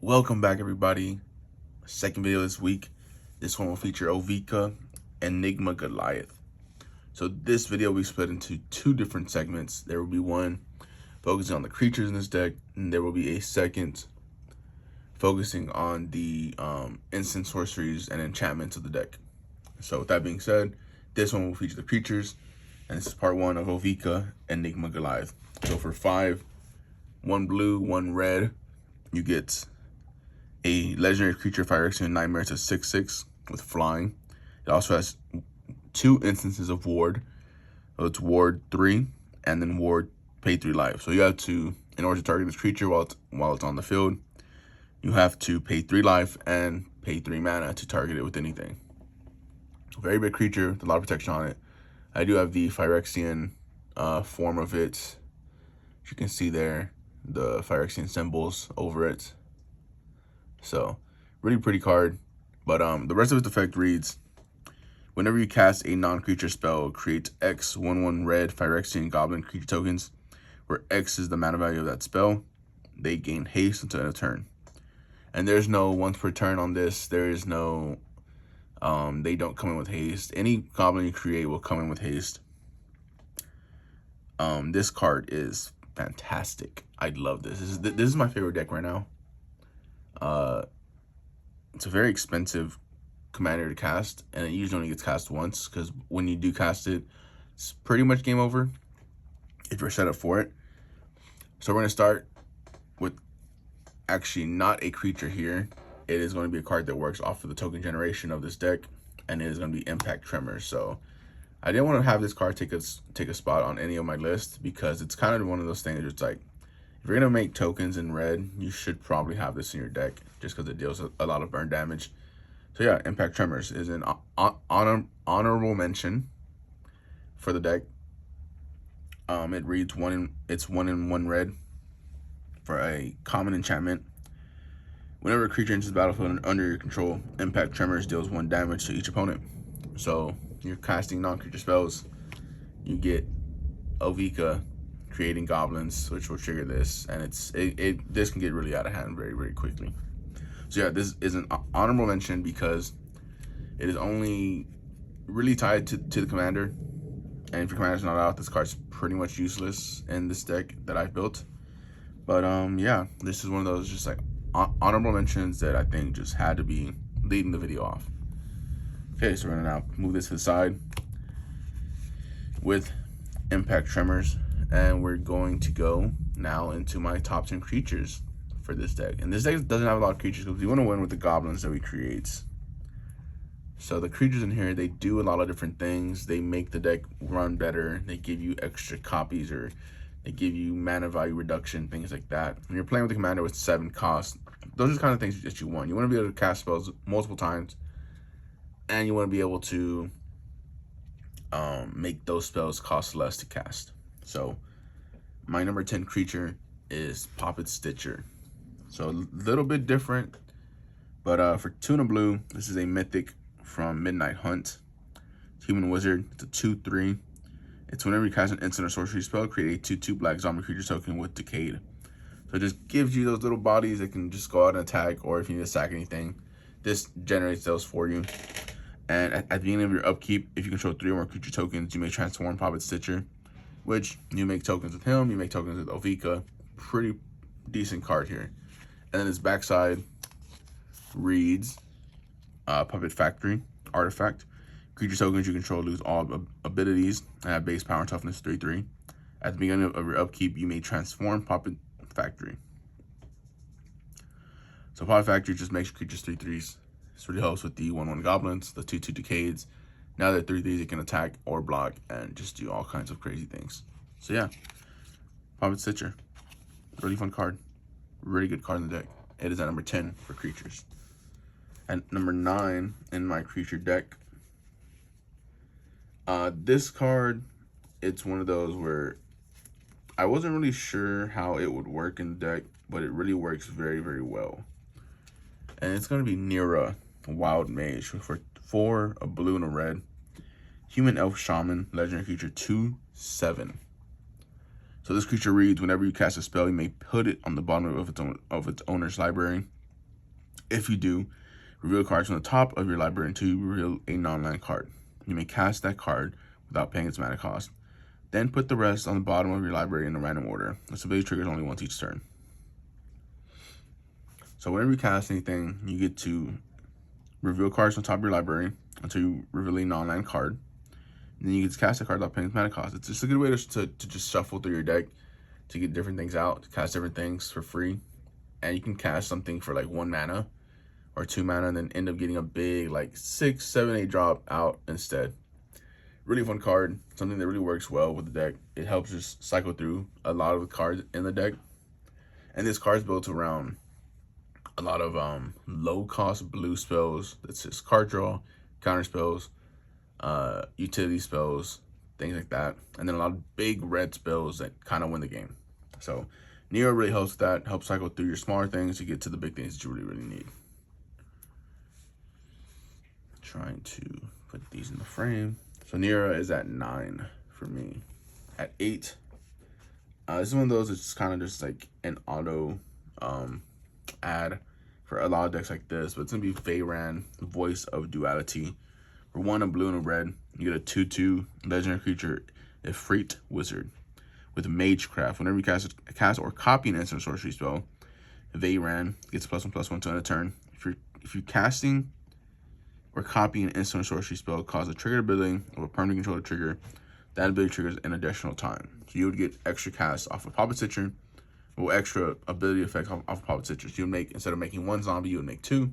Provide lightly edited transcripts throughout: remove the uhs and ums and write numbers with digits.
Welcome back, everybody. Second video this week. This one will feature Ovika, Enigma, Goliath. So this video will be split into two different segments. There will be one focusing on the creatures in this deck, and there will be a second focusing on the instant sorceries and enchantments of the deck. So with that being said, this one will feature the creatures, and this is part one of Ovika, Enigma, Goliath. So for 5, 1 blue, 1 red, you get a legendary creature, Phyrexian Nightmare. It's a 6/6 with flying. It also has 2 instances of ward. So it's ward 3 and then ward pay 3 life. So you have to, in order to target this creature while it's on the field, you have to pay 3 life and pay 3 mana to target it with anything. Very big creature with a lot of protection on it. I do have the Phyrexian form of it. As you can see there, the Phyrexian symbols over it. So, really pretty card. But the rest of its effect reads, whenever you cast a non-creature spell, create X 1/1 red Phyrexian goblin creature tokens, where X is the mana value of that spell. They gain haste until end of turn. And there's no once per turn on this. There is no, they don't come in with haste. Any goblin you create will come in with haste. This card is fantastic. I love this. This is my favorite deck right now. It's a very expensive commander to cast, and it usually only gets cast once, because when you do cast it, it's pretty much game over if you're set up for it. So we're going to start with actually not a creature here. It is going to be a card that works off of the token generation of this deck, and it is going to be Impact Tremors. So I didn't want to have this card take a spot on any of my list, because it's kind of one of those things where it's like, if you're going to make tokens in red, you should probably have this in your deck, just because it deals a lot of burn damage. So yeah, Impact Tremors is an honorable mention for the deck. It reads it's 1 in 1 red for a common enchantment. Whenever a creature enters the battlefield under your control, Impact Tremors deals 1 damage to each opponent. So you're casting non-creature spells, you get Ovika creating goblins, which will trigger this, and this can get really out of hand very, very quickly. So yeah, this is an honorable mention because it is only really tied to the commander, and if your commander's not out, this card's pretty much useless in this deck that I've built. But yeah, this is one of those just like honorable mentions that I think just had to be leading the video off. Okay, so we're gonna now move this to the side with Impact Tremors, and we're going to go now into my top 10 creatures for this deck. And this deck doesn't have a lot of creatures because we want to win with the goblins that we create. So the creatures in here, they do a lot of different things. They make the deck run better. They give you extra copies, or they give you mana value reduction, things like that. When you're playing with a commander with 7 costs, those are the kind of things that you want. You want to be able to cast spells multiple times, and you want to be able to make those spells cost less to cast. So my number 10 creature is Puppet Stitcher. So a little bit different, but for 2 and a blue, this is a mythic from Midnight Hunt. Human Wizard. It's a 2/3. It's whenever you cast an instant or sorcery spell, create a 2/2 black zombie creature token with Decayed. So it just gives you those little bodies that can just go out and attack, or if you need to sack anything, this generates those for you. And at the beginning of your upkeep, if you control 3 or more creature tokens, you may transform Puppet Stitcher, which you make tokens with him, you make tokens with Ovika. Pretty decent card here. And then his backside reads Puppet Factory artifact. Creature tokens you control lose all abilities and have base power and toughness 3/3. At the beginning of your upkeep, you may transform Puppet Factory. So Puppet Factory just makes creatures 3/3s. This really helps with the 1/1 goblins, the 2/2 decades. Now that 3/3s, it can attack or block and just do all kinds of crazy things. So yeah, Puppet Stitcher, really fun card, really good card in the deck. It is at number 10 for creatures. At number 9 in my creature deck, this card, it's one of those where I wasn't really sure how it would work in the deck, but it really works very, very well. And it's going to be Nira, Wild Mage, for 4, a blue and a red. Human Elf Shaman, legendary creature, 2/7. So this creature reads, whenever you cast a spell, you may put it on the bottom of its owner's library. If you do, reveal cards from the top of your library until you reveal a non-land card. You may cast that card without paying its mana cost. Then put the rest on the bottom of your library in a random order. This ability triggers only once each turn. So whenever you cast anything, you get to reveal cards on top of your library until you reveal a non-land card. And then you get to cast a card without paying its mana cost. It's just a good way to just shuffle through your deck to get different things out, to cast different things for free. And you can cast something for like 1 mana or 2 mana and then end up getting a big like 6, 7, 8 drop out instead. Really fun card, something that really works well with the deck. It helps just cycle through a lot of the cards in the deck. And this card is built around a lot of low cost blue spells. That's just card draw, counter spells, utility spells, things like that. And then a lot of big red spells that kind of win the game. So Nero really helps with that, helps cycle through your smaller things to get to the big things that you really, really need. Trying to put these in the frame. So Nero is at 9 for me. At 8, this is one of those that's kind of just like an auto add for a lot of decks like this, but it's gonna be Veyran, Voice of Duality. For 1, a blue and a red, you get a 2/2 legendary creature, Ifrit Wizard, with Magecraft. Whenever you cast or copy an instant sorcery spell, Veyran gets +1/+1 to end a turn. If you're casting or copying an instant or sorcery spell, cause a triggered ability of a permanent controller trigger, that ability triggers an additional time. So you would get extra cast off of Puppet Stitcher, or extra ability effects off of Puppet Stitcher. So you would make, instead of making 1 zombie, you would make 2.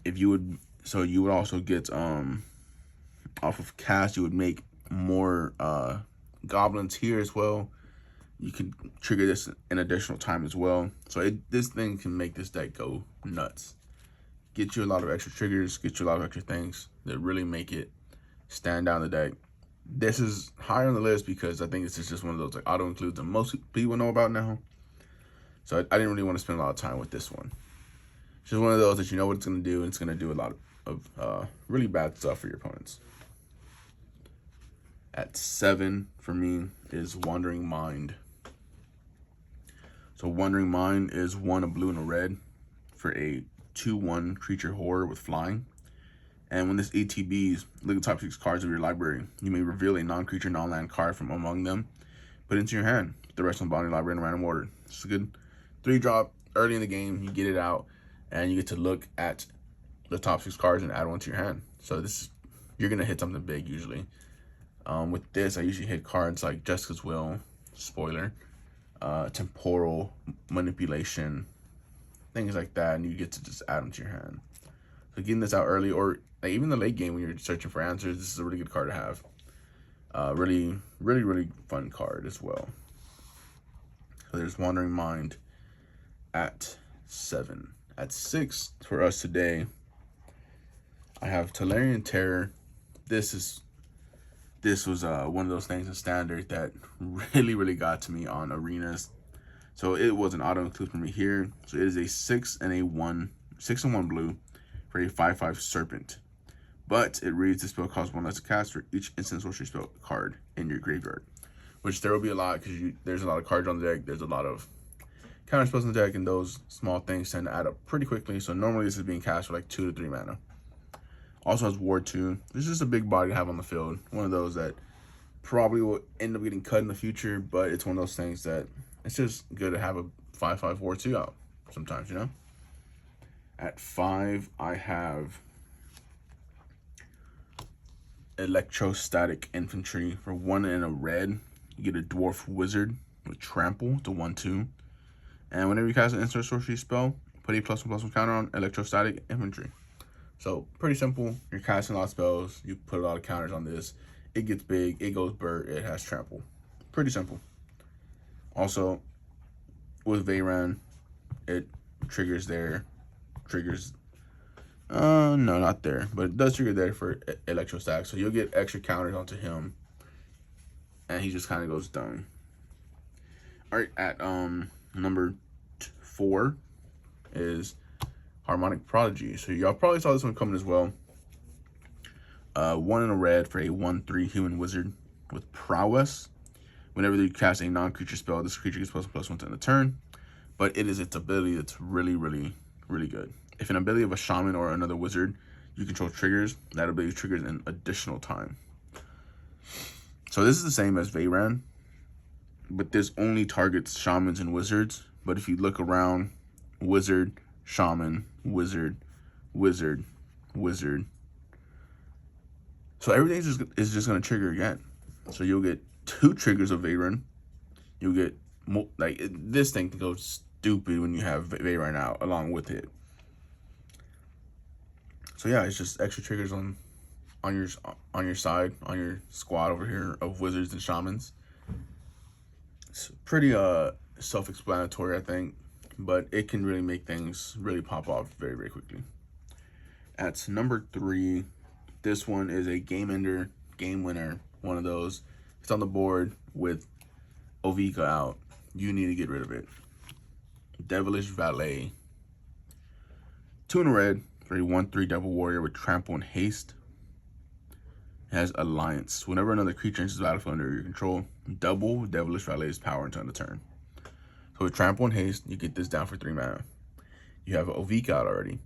If you would, so you would also get off of cast, you would make more goblins here as well. You can trigger this an additional time as well. So this thing can make this deck go nuts. Get you a lot of extra triggers, get you a lot of extra things that really make it stand out in the deck. This is higher on the list because I think this is just one of those like auto includes that most people know about now. So I didn't really want to spend a lot of time with this one. It's just one of those that you know what it's going to do, and it's going to do a lot of really bad stuff for your opponents. At 7 for me is Wandering Mind. So Wandering Mind is 1, a blue and a red for a 2/1 creature horror with flying. And when this ATBs, look at the top 6 cards of your library. You may reveal a non-creature, non-land card from among them, put it into your hand. The rest on the bottom of your library in a random order. It's a good 3-drop early in the game. You get it out, and you get to look at the top 6 cards and add 1 to your hand. So you're gonna hit something big usually. With this, I usually hit cards like Jessica's Will, spoiler, temporal manipulation, things like that, and you get to just add them to your hand. So getting this out early, or like even the late game when you're searching for answers, this is a really good card to have. Really, really, really fun card as well. So there's Wandering Mind at 7. At 6 for us today, I have Tolarian Terror. This was one of those things in Standard that really, really got to me on arenas. So it was an auto include for me here. So it is a 6 and 1 blue for a 5/5 Serpent. But it reads the spell costs 1 less to cast for each instant sorcery spell card in your graveyard. Which there will be a lot because there's a lot of cards on the deck. There's a lot of counter spells on the deck, and those small things tend to add up pretty quickly. So normally this is being cast for like 2 to 3 mana. Also has Ward 2. This is just a big body to have on the field. One of those that probably will end up getting cut in the future, but it's one of those things that it's just good to have a 5/5 Ward 2 out sometimes, you know? At 5, I have Electrostatic Infantry. For 1 and a red, you get a Dwarf Wizard with Trample to 1/2. And whenever you cast an instant sorcery spell, put a +1/+1 counter on Electrostatic Infantry. So pretty simple. You're casting a lot of spells. You put a lot of counters on this. It gets big. It goes bird. It has trample. Pretty simple. Also, with Veyran, it triggers there. No, not there. But it does trigger there for Electrostatic. So you'll get extra counters onto him. And he just kind of goes down. Alright, at number 4 is Harmonic Prodigy. So y'all probably saw this one coming as well. 1 and a red for a 1/3 human wizard with prowess. Whenever you cast a non-creature spell, this creature gets +1/+1 to end the turn. but it is its ability that's really, really, really good. If an ability of a shaman or another wizard you control triggers, that ability triggers an additional time. So this is the same as Veyran, but this only targets shamans and wizards. But if you look around, wizard, shaman, wizard, wizard, wizard. So everything is just going to trigger again. So you'll get 2 triggers of Veyran. You'll get, like, this thing can go stupid when you have Veyran out along with it. So yeah, it's just extra triggers on your side, on your squad over here of wizards and shamans. It's pretty self-explanatory, I think, but it can really make things really pop off very, very quickly. At number 3, this one is a game ender, game winner, one of those. It's on the board with Ovika out. You need to get rid of it. Devilish Valet. 2 in a red for a 1/3 Devil Warrior with trample and haste. It has Alliance. Whenever another creature enters the battlefield under your control, double Devilish Valet's power until end of turn. So with trample and haste, you get this down for 3 mana. You have Ovika out already.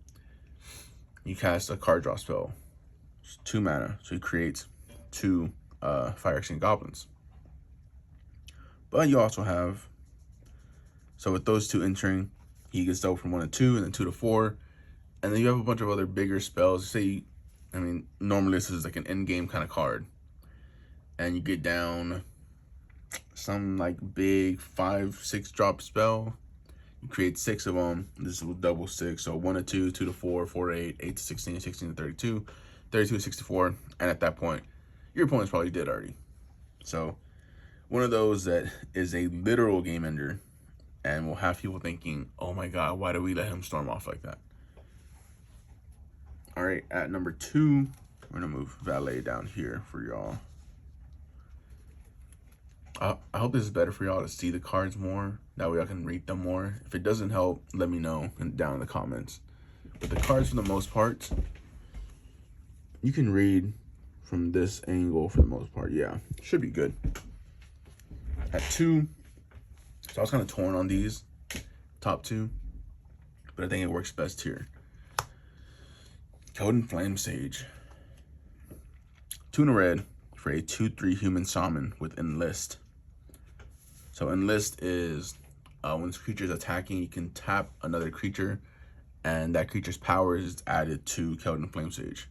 You cast a card draw spell. It's 2 mana, so it creates 2 Fire Extinct Goblins. But you also have, so with those 2 entering, he gets double from 1 to 2, and then 2 to 4. And then you have a bunch of other bigger spells. Say, I mean, normally this is like an end game kind of card. And you get down some like big 5-6 drop spell. You create 6 of them. This will double 6. So 1 to 2, 2 to 4, 4 to 8, 8 to 16, 16 to 32, 32 to 64. And at that point, your opponent's probably dead already. So one of those that is a literal game ender and will have people thinking, oh my God, why do we let him storm off like that? All right, at number 2, we're gonna move Valet down here for y'all. I hope this is better for y'all to see the cards more. That way I can read them more. If it doesn't help, let me know down in the comments. But the cards, for the most part, you can read from this angle for the most part. Yeah, should be good. At 2, so I was kind of torn on these top 2, but I think it works best here. Code and Flame Sage. 2 in a red for a 2/3 human shaman with Enlist. So Enlist is when this creature is attacking, you can tap another creature, and that creature's power is added to Keldon Flame Sage.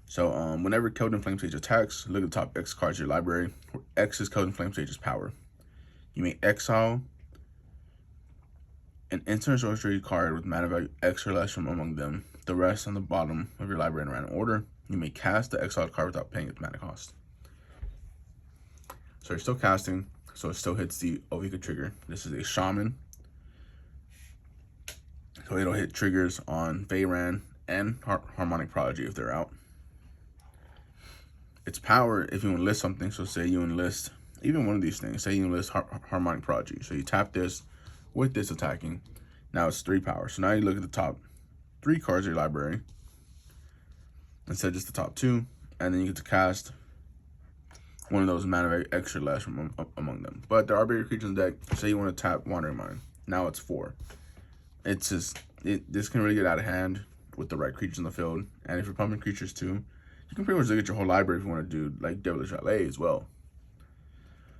So whenever Keldon Flame Sage attacks, look at the top X cards of your library, where X is Keldon Flame Sage's power. You may exile an instant sorcery card with mana value X or less from among them. The rest on the bottom of your library in random order. You may cast the exiled card without paying its mana cost. So you're still casting, so it still hits the Ovika trigger. This is a shaman. So it'll hit triggers on Veyran and Harmonic Prodigy if they're out. Its power, if you enlist something, so say you enlist even one of these things, say you enlist Harmonic Prodigy. So you tap this with this attacking. Now it's 3 power. So now you look at the top 3 cards of your library instead of just the top 2, and then you get to cast one of those mana very extra less from among them. But there are bigger creatures in the deck. Say you want to tap Wandering Mind. Now it's 4. It's just, this can really get out of hand with the right creatures in the field. And if you're pumping creatures too, you can pretty much look at your whole library if you want to do like Devilish Valet as well.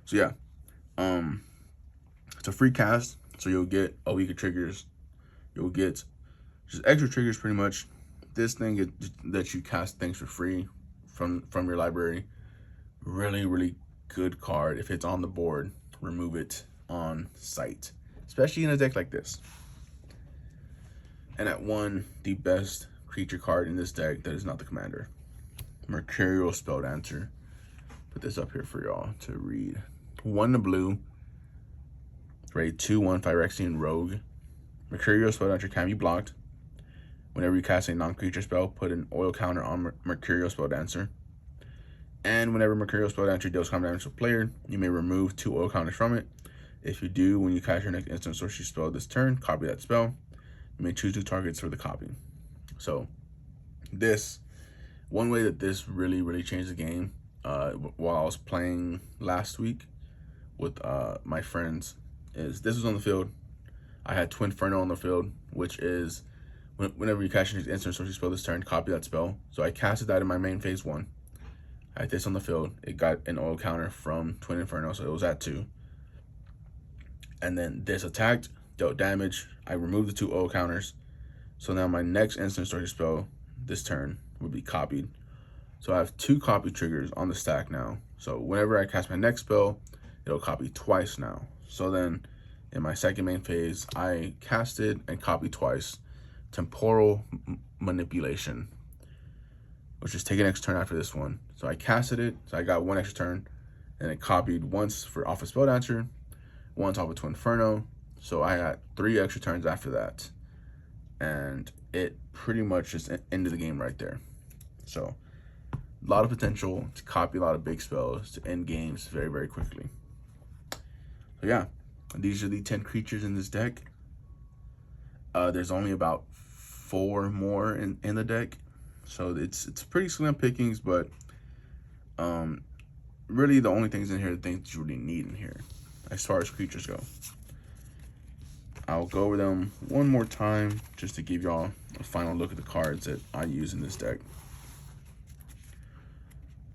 So yeah, it's a free cast. So you'll get Ovika triggers. You'll get just extra triggers pretty much. This thing that you cast things for free from your library. Really, really good card. If it's on the board, remove it on sight, especially in a deck like this. And at 1, the best creature card in this deck that is not the commander, Mercurial Spelldancer. Put this up here for y'all to read. 1 to blue for a 2/1 Phyrexian Rogue. Mercurial Spelldancer can be blocked. Whenever you cast a non-creature spell, put an oil counter on Mercurial Spelldancer. And whenever Mercurial Spelldancer deals combat damage to a player, you may remove 2 oil counters from it. If you do, when you cast your next instant sorcery spell this turn, copy that spell. You may choose 2 targets for the copy. So this, one way that this really, really changed the game, while I was playing last week with my friends, is this was on the field, I had Twin Inferno on the field, which is whenever you cast an instant sorcery spell this turn, copy that spell. So I casted that in my main phase 1. I had this on the field. It got an oil counter from Twin Inferno, so it was at 2. And then this attacked, dealt damage. I removed the 2 oil counters. So now my next instant sorcery spell this turn would be copied. So I have 2 copy triggers on the stack now. So whenever I cast my next spell, it'll copy twice now. So then in my second main phase, I casted and copied twice Temporal Manipulation, which is take an extra turn after this one. So I casted it, so I got 1 extra turn, and it copied once for off a Spell Dancer, once off of Twin Inferno. So I got 3 extra turns after that, and it pretty much just ended the game right there. So a lot of potential to copy a lot of big spells to end games very, very quickly. So yeah, these are the 10 creatures in this deck. There's only about 4 more in the deck, so it's pretty slim pickings, but really the only things in here are things that you really need in here as far as creatures go. I'll go over them one more time just to give y'all a final look at the cards that I use in this deck.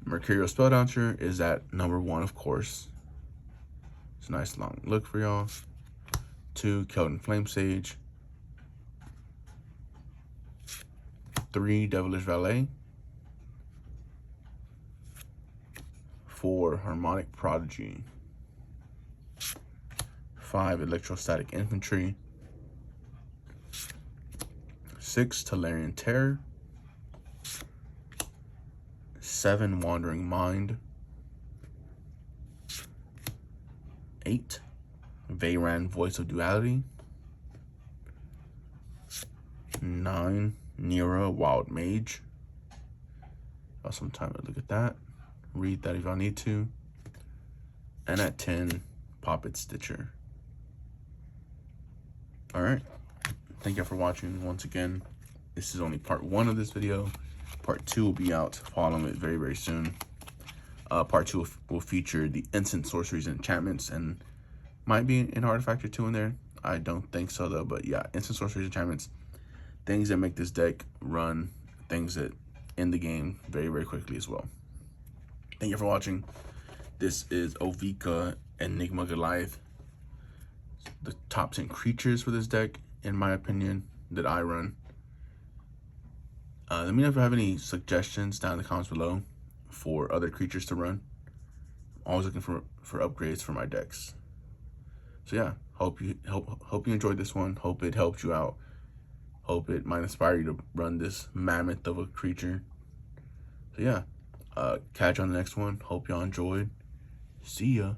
Mercurial Spelldancer is at number 1, of course. It's a nice long look for y'all. 2, Keldon Flame Sage. 3, Devilish Valet. 4, Harmonic Prodigy. 5, Electrostatic Infantry. 6, Talarian Terror. 7, Wandering Mind. 8, Veyran Voice of Duality. 9, Nira Wild Mage. Got some time to look at that. Read that if y'all need to. And at 10, Poppet Stitcher. Alright. Thank you for watching once again. This is only part 1 of this video. Part 2 will be out following it very, very soon. Part 2 will feature the instant sorceries and enchantments, and might be an artifact or 2 in there. I don't think so though, but yeah, instant sorceries, enchantments, things that make this deck run, things that end the game very, very quickly as well. Thank you for watching. This is Ovika Enigma Goliath. The top 10 creatures for this deck, in my opinion, that I run. Let me know if you have any suggestions down in the comments below for other creatures to run. I'm always looking for upgrades for my decks. So yeah, hope you enjoyed this one. Hope it helped you out. Hope it might inspire you to run this mammoth of a creature. So yeah, catch you on the next one. Hope y'all enjoyed. See ya.